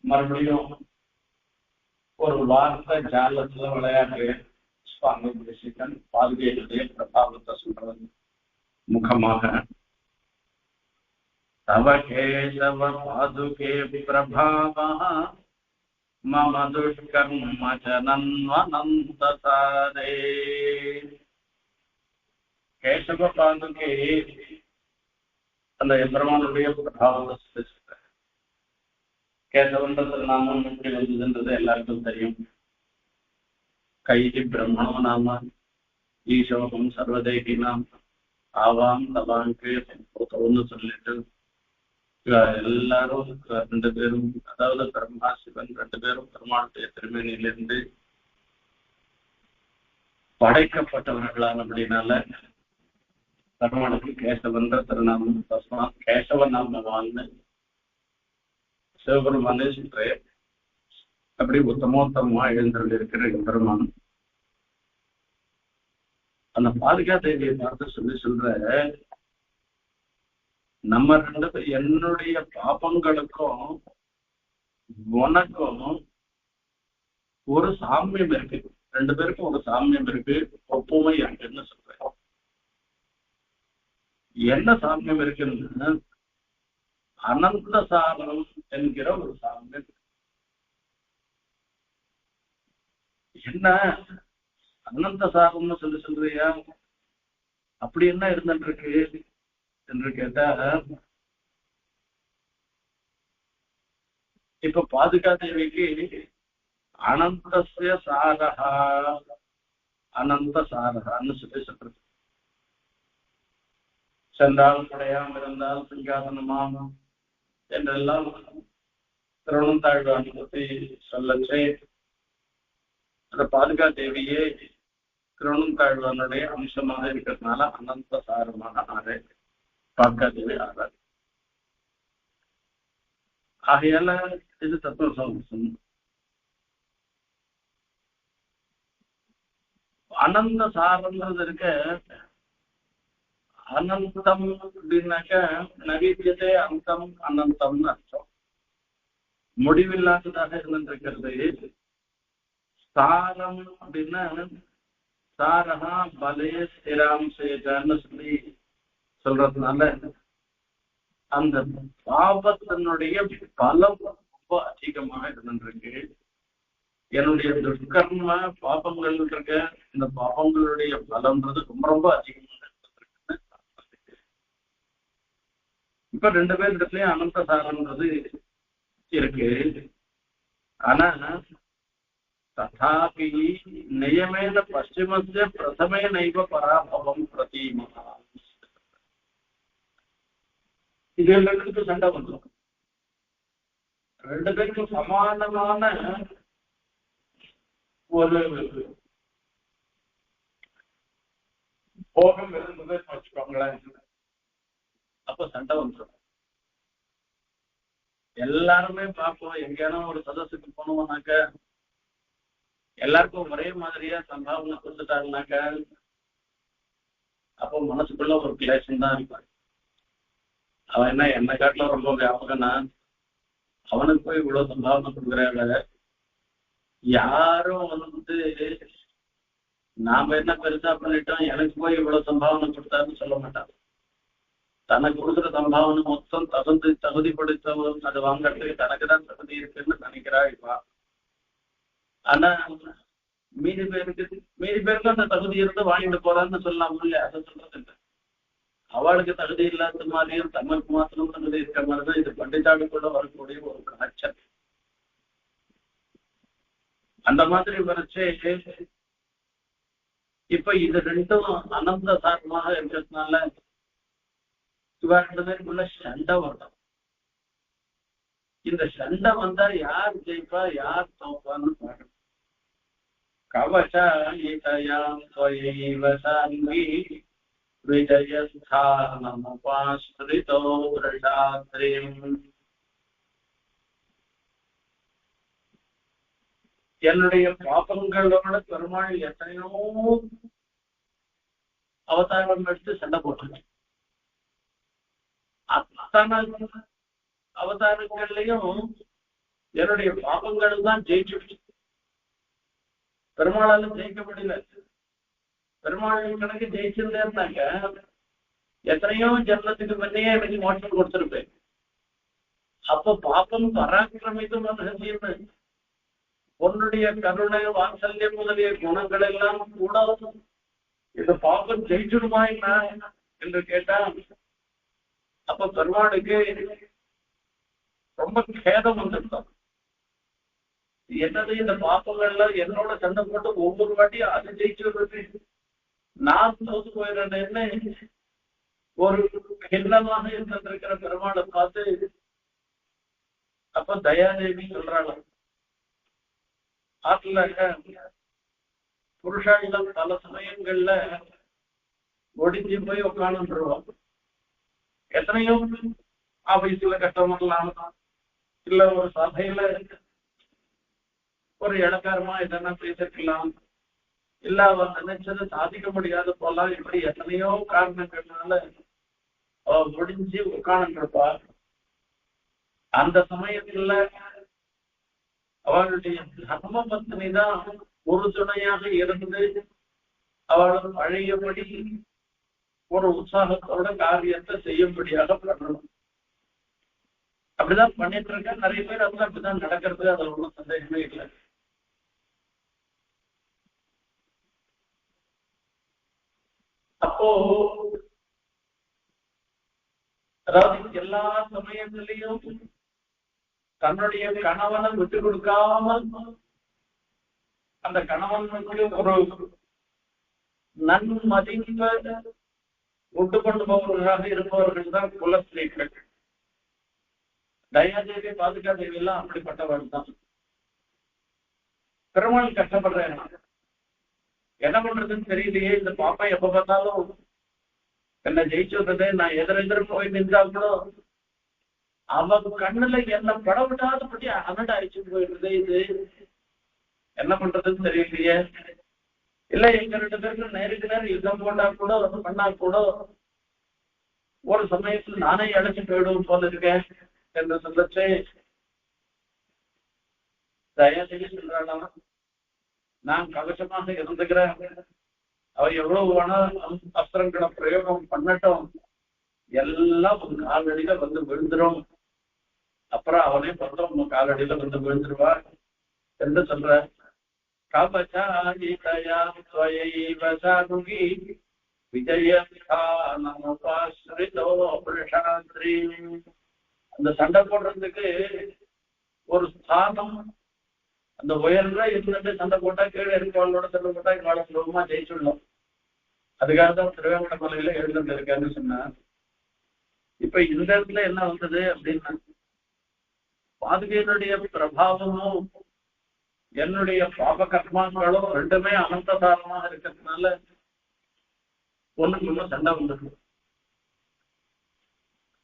மறுபடியும் ஒரு வார்த்தை ஜாலத்துல விளையாடுற சுவாமி தேசிகன் பாதுகையுடைய பிரபாவத்தை சொல்றது முகமாக. தவ கேசவ பாதுகே பிரபாவः மம துஷ்கர்ம ஜனன்வனந்தசாரே. கேசவ பாதுகே அந்த எம்பெருமானுடைய பிரபாவத்தை கேசவன்றது நாமம் எப்படி வந்ததுன்றது எல்லாருக்கும் தெரியும். கைதி பிரம்மணோ நாம ஈசோகம் சர்வதேகி நாம் ஆவாம் தவாங்கு ஒன்னு சொல்லிட்டு எல்லாரும் ரெண்டு பேரும், அதாவது பிரம்மா சிவன் ரெண்டு பேரும் பெருமாளுடைய திருமேனியிலிருந்து படைக்கப்பட்டவர்களான அப்படின்னால பெருமாளுக்கு கேசவன்ற திருநாமம் தஸ்மா கேசவ நாமவான்னு சிவபெருமானே சொல்றே. அப்படி உத்தமோத்தமா எழுந்தருள் இருக்கிற பெருமான் அந்த பாதுகா தேவியை பார்த்து சொல்ற, நம்ம ரெண்டு பேர் என்னுடைய பாபங்களுக்கும் உனக்கும் ஒரு சாமியம் இருக்கு, ரெண்டு பேருக்கும் ஒரு சாமியம் இருக்கு, ஒப்புமை இருக்குன்னு சொல்றேன். என்ன சாமியம் இருக்குன்னு அனந்த சாரம் என்கிற ஒரு சாமியம். என்ன அனந்த சாரம்னு சொல்றியா, அப்படி என்ன இருந்துட்டு இருக்கு என்று கேட்டா, இப்ப பாதுகா தேவிக்கு அனந்தஸ்ய சாரஹா அனந்த சாரஹான்னு சொல்றது. சென்றால் படையாம இருந்தால் சிங்காசனமாம் என்றெல்லாம் திருவண்ணம் தாழ்வான் பத்தி சொல்லச்சே, அந்த பாதுகா தேவியே திருவண்ணம் தாழ்வானுடைய அம்சமாக இருக்கிறதுனால அனந்த சாரமாக ஆறு பாதுகா தேவி ஆறாரு. ஆகையால இது தத்துவம். அனந்த சாரம்ன்றது இருக்க, அனந்தம் அப்படின்னாக்க நவீத்தியத்தை அந்தம் அனந்தம்னு அர்த்தம். முடிவில்லாததாக இருந்திருக்கிறது. சாரம் அப்படின்னா சாரஹா பலே ஸ்திராம் சேஜான்னு சொல்லி சொல்றதுனால அந்த பாபத்தினுடைய பலம் ரொம்ப அதிகமாக இருந்திருக்கு. என்னுடைய துஷ்கர்ம பாபங்கள் இருக்க இந்த பாபங்களுடைய பலம்ன்றது ரொம்ப ரொம்ப அதிகமாக இருக்குன்னு இப்ப 2 பேர் இடத்துலயும் அனந்த சாரம்ன்றது இருக்கு. ஆனா ததாபி நியமேன பশ্চিமஸ்ய பிரதமே நைவ பராபவம் பிரதீமஹ. இது 2 பேருக்கு சண்டை வந்துடும். 2 பேருக்கும் சமானமான ஒரு போகம் இருந்தது வச்சுக்கோங்களேன். அப்ப சண்டை வந்துடும். எல்லாருமே பார்ப்போம், எங்கேயாலும் ஒரு சதஸுக்கு போனோம்னாக்க எல்லாருக்கும் ஒரே மாதிரியா சம்பாவனை கொடுத்துட்டாருனாக்க அப்போ மனசுக்குள்ள ஒரு கிளேசம் தான் இருப்பான். அவன் என்ன காட்டுல ரொம்ப வியாபகனா, அவனுக்கு போய் இவ்வளவு சம்பாவனை கொடுக்குறாங்க, யாரும் நாம என்ன பெருசா பண்ணிட்டோம் எனக்கு போய் இவ்வளவு சம்பாவனை கொடுத்தாருன்னு சொல்ல மாட்டான். தனக்கு கொடுக்குற சம்பாவனை மொத்தம் தகுதி படுத்தவன் அதை வாங்கறதுக்கு தனக்குதான் தகுதி இருக்குன்னு நினைக்கிறா இப்பா. ஆனா மீதி பேருக்கு அந்த தகுதி இருந்து வாங்கிட்டு போறான்னு சொல்லலாம் இல்லையா? அதை சொல்றது இல்லை. அவளுக்கு தகுதி இல்லாத மாதிரியும் தமக்கு மாத்திரம் தகுதி இருக்கிற மாதிரிதான் இது பண்டிதாடு கூட வரக்கூடிய ஒரு காய்ச்சல். அந்த மாதிரி வரைச்சே இப்ப இது 2ம் அனந்த சாரமாக இருக்கிறதுனால இவ 2 பேருக்குள்ள சண்டை வரும். இந்த சண்டை வந்தா யார் ஜெயிப்பா யார் தோப்பான்னு பாக்கணும். கவசாயிதயாம் ஸ்வயைவ சாங்கி விஜயஸ்தானமுபாஸ்ரிதோ விருஷாத்ரிம். என்னுடைய பாபங்களோட பெருமாள் எத்தனையோ அவதாரம் எடுத்து சண்டை போட்டிருக்கேன். அத்தனை அவதாரங்கள்லயும் என்னுடைய பாபங்கள் தான் ஜெயிச்சுடுச்சு. பெருமாளால ஜெயிக்க முடியல. பெருமாள் கணக்கு ஜெயிச்சிருந்தேன்னாக்க எத்தனையோ ஜென்மத்துக்கு முன்னையே எனக்கு மோட்சம் கொடுத்திருப்பேன். அப்ப பாப்பம் பராக்கிரமித்தும் உன்னுடைய கருணை வாத்சல்யம் முதலிய குணங்கள் எல்லாம் கூட இந்த பாப்பம் ஜெயிச்சிடுமா என்ன என்று கேட்டா அப்ப பெருமாளுக்கு ரொம்ப கேதம் வந்துருக்கும். என்னது இந்த பாப்பங்கள்ல என்னோட சண்டை போட்டு ஒவ்வொரு வாட்டியும் அது ஜெயிச்சுடுறது, நான் தோத்து போயிடுறேன்னு ஒரு கிண்ணமாக இருந்திருக்கிற பெருமாளை பார்த்து அப்ப தயாதேவி சொல்றாங்க, ஆற்றுல புருஷாளிகள் பல சமயங்கள்ல ஒடிஞ்சு போய் உட்காந்துருவாங்க. எத்தனையோ ஆபீஸ்ல கஷ்டப்படலாம், இல்ல ஒரு சபையில ஒரு இலக்காரமா எதனா பேசிருக்கலாம், இல்ல அவர் நினைச்சதை சாதிக்க முடியாத போலாம். இப்படி எத்தனையோ காரணங்கள்னால அவ முடிஞ்சு உட்கார்ந்துருப்பா. அந்த சமயத்துல அவளுடைய தர்ம பத்னி தான் ஒரு துணையாக இருந்து அவள் பழையபடி ஒரு உற்சாகத்தோட காரியத்தை செய்யும்படியாக பண்ணணும். அப்படிதான் பண்ணிட்டு இருக்க நிறைய பேர் அதுல அப்படிதான் நடக்கிறது, அதுல ஒன்றும் சந்தேகமே இல்லை. அப்போ அதாவது எல்லா சமயத்திலையும் தன்னுடைய கணவனை விட்டு கொடுக்காமல் அந்த கணவனுக்கு ஒரு நன்மதிப்பை உண்டு கொண்டு போவர்களாக இருப்பவர்கள் தான் குலஸ்ரீகள். தயாதேவி பாதுகாதேவி எல்லாம் அப்படிப்பட்டவர்கள் தான். பெருமாள் கஷ்டப்படுறேன், என்ன பண்றதுன்னு தெரியலையே, இந்த பாப்பா எப்ப பார்த்தாலும் என்ன ஜெயிச்சு வந்ததே, நான் எதிரெதிர போய் நின்றா கூட அவ கண்ணுல என்ன பட விடாதபடி அனட அழிச்சு போயிடுறது, இது என்ன பண்றதுன்னு தெரியலையே. இல்ல எங்க 2 பேருக்கு நேருக்கு நேரம் யுத்தம் போட்டா கூட பண்ணா கூட ஒரு சமயத்துல நானே அழைச்சு போயிடுவோம் போல இருக்கேன் என்று சொல்லச்சு தயாதேவி சொல்றானா, நான் கவசமாக இருந்துக்கிறேன், அவ எவ்வளவு வேணா அஸ்திரங்களை பிரயோகம் பண்ணட்டும், எல்லாம் உன் காலடியில வந்து விழுந்துரும், அப்புறம் அவனே பார்த்தோம் உன் காலடியில வந்து விழுந்துருவா என்று சொல்ற. கவசாயிதயா ஸ்வயைவ சாதுகி விஜயஸ்தானமுபாஸ்ரிதோ புருஷாத்ரி. அந்த சண்டை போடுறதுக்கு ஒரு ஸ்தானம், அந்த உயர்ல இருந்துட்டு சண்டை போட்டா கீழே இருக்கவங்களோட சண்டை போட்டா இவளை சுலபமா ஜெயிச்சுடணும். அதுக்காக தான் திருவேங்கட மலையில எழுந்துட்டு இருக்காருன்னு சொன்னார். இப்ப இந்த இடத்துல என்ன வந்தது அப்படின்னா, பாதுகையினுடைய பிரபாவமும் என்னுடைய பாப கர்மாக்களும் ரெண்டுமே அனந்ததாரமாக இருக்கிறதுனால ஒண்ணுக்கு ஒண்ணு சண்டை வந்துருக்கு.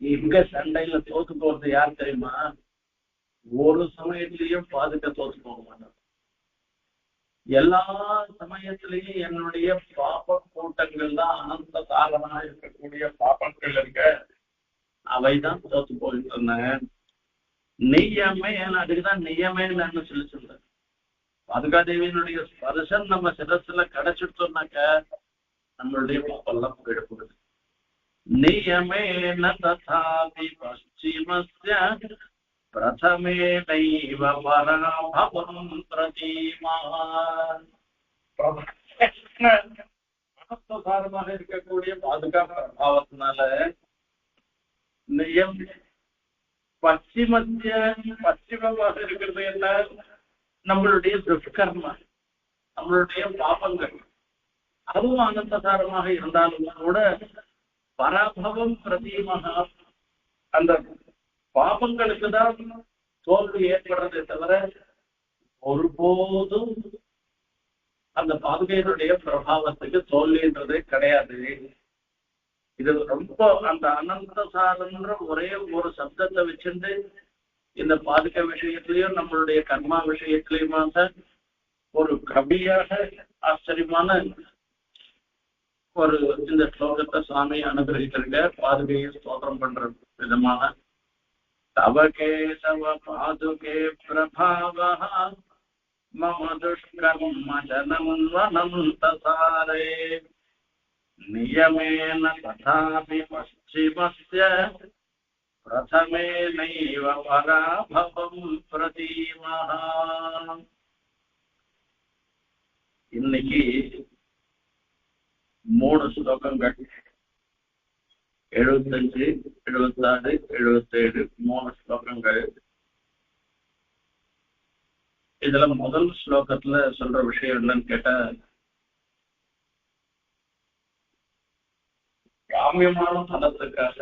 இங்க சண்டையில தோத்து போறது யார் தெரியுமா? ஒரு சமயத்திலையும் பாதுகா தோத்து போக மாட்டாங்க. எல்லா சமயத்திலையும் என்னுடைய பாப கூட்டங்கள் தான் அனந்த தாரமா இருக்கக்கூடிய பாபங்கள் இருக்க, அவைதான் தோத்து போயிட்டு இருந்தேன். நெய்யமே அதுக்குதான் நெய்யமேன்னு சொல்லி சொல்றேன். பாதுகாதேவியினுடைய ஸ்பர்சம் நம்ம சிரஸ்ல கிடைச்சிட்டோம்னாக்க நம்மளுடைய பாப்பெல்லாம் போயிட போகுது. நியமேன ததாபி பশ্চিமஸ்ய பிரதமேனைவ பராபவம் பிரதீமான். அனந்தசாரமாக இருக்கக்கூடிய பாதுகா பிரபாவத்தினால நியம் பশ্চিமமாக இருக்கிறது என்ன? நம்மளுடைய துஷ்கர்மா, நம்மளுடைய பாபங்கள், அதுவும் அனந்தசாரமாக இருந்தாலும் கூட பராபவம் பிரதீமாக அந்த பாபங்களுக்கு தான் தோல்வி ஏற்படுறதை தவிர ஒருபோதும் அந்த பாதுகையினுடைய பிரபாவத்துக்கு தோல்வின்றதே கிடையாது. இது ரொம்ப அந்த அனந்தசாரன்ற ஒரே ஒரு சப்தத்தை வச்சுட்டு இந்த பாதுகா விஷயத்திலையும் நம்மளுடைய கர்மா விஷயத்திலையுமாக ஒரு கவியாக ஆச்சரியமான ஒரு இந்த ஸ்லோகத்தை சுவாமி அனுகிரகிச்சிருக்க. பாதுகையை ஸ்தோத்திரம் பண்ற விதமாக தவ கேசவ பாதுகே பிரபாவா மம துஷ்கர்ம ஜனமன்வனந்தசாரே நியமேன ததாபி பশ্চিமஸ்ய பிரதமேனைவ பராபவம் பிரதீமஹா. இன்னைக்கு 3 ஸ்லோகங்கள் 75, 76, 77 3 ஸ்லோகங்கள். இதுல முதல் ஸ்லோகத்துல சொல்ற விஷயம் என்னன்னு கேட்டா, காமியமான பலத்துக்காக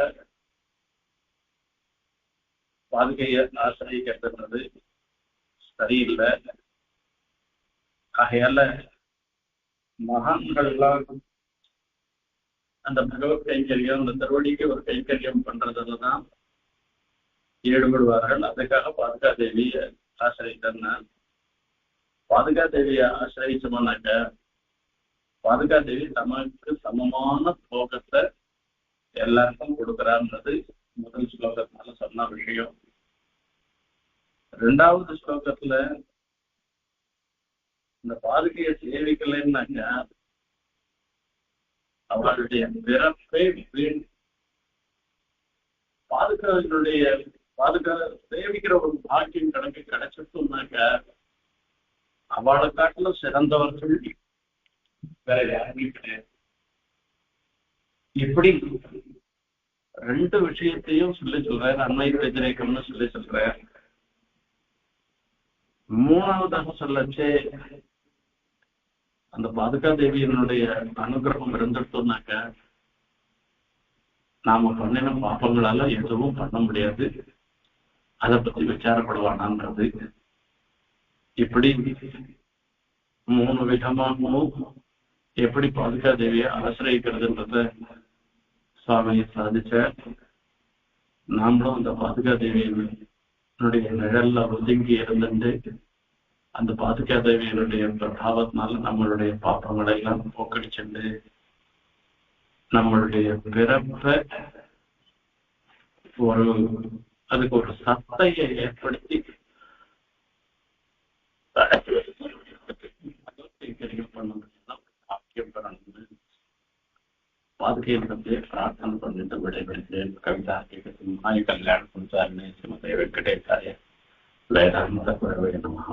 பாதுகையை ஆசிரியக்கிறது சரியில்லை. ஆகையால மகான்கள்லாம் அந்த பகவத் கைங்கரியம், அந்த திருவடிக்கு ஒரு கைங்கரியம் பண்றதுலதான் ஈடுபடுவார்கள். அதுக்காக பாதுகா தேவியை ஆசிரியத்தன்னா, பாதுகா தேவியை ஆசிரியச்சோம்னாக்க பாதுகா தேவி தமக்கு சமமான போகத்தை எல்லாருக்கும் கொடுக்கிறான்றது முதல் ஸ்லோகத்தினால சொன்ன விஷயம். 2வது ஸ்லோகத்துல இந்த பாதுகையை சேவிக்கலைன்னாக்க அவளுடைய பிறப்பே வீண். பாதுகா சேவிக்கிற ஒரு பாக்கியம் கிடைச்சிட்டோம்னாக்க அவளை காட்டிலும் சிறந்தவர்கள் வேற யாருமே கிடையாது. இப்படி 2 விஷயத்தையும் சொல்லி சொல்றாரு. அண்மை பிரச்சனைக்கும்னு சொல்லி சொல்றாரு. 3வதாக சொல்லச்சே அந்த பாதுகா தேவியினுடைய அனுகிரகம் இருந்துட்டோம்னாக்க நாம பண்ணின பாப்பங்களால எதுவும் பண்ண முடியாது. அதை பத்தி விசாரப்படுவானான்றது. இப்படி 3 விதமாகவும் எப்படி பாதுகா தேவியை ஆசிரியக்கிறதுன்றத சுவாமி சாதிச்ச. நாமளும் அந்த பாதுகா தேவியினுடைய நிழல்ல ஒதுங்கி இருந்துட்டு அந்த பாதுகா தேவியினுடைய பிரபாவத்தினால நம்மளுடைய பாப்பங்களை எல்லாம் போக்கடிச்சுண்டு நம்மளுடைய பிறப்ப அதுக்கு ஒரு சத்தையை ஏற்படுத்தி பாதுகையை பற்றி பிரார்த்தனை பண்ணிட்டு விடைபெறுகிறேன். கவிதா கல்யாணம் வெங்கடேசாய வேதாந்த குரவே நமஹ.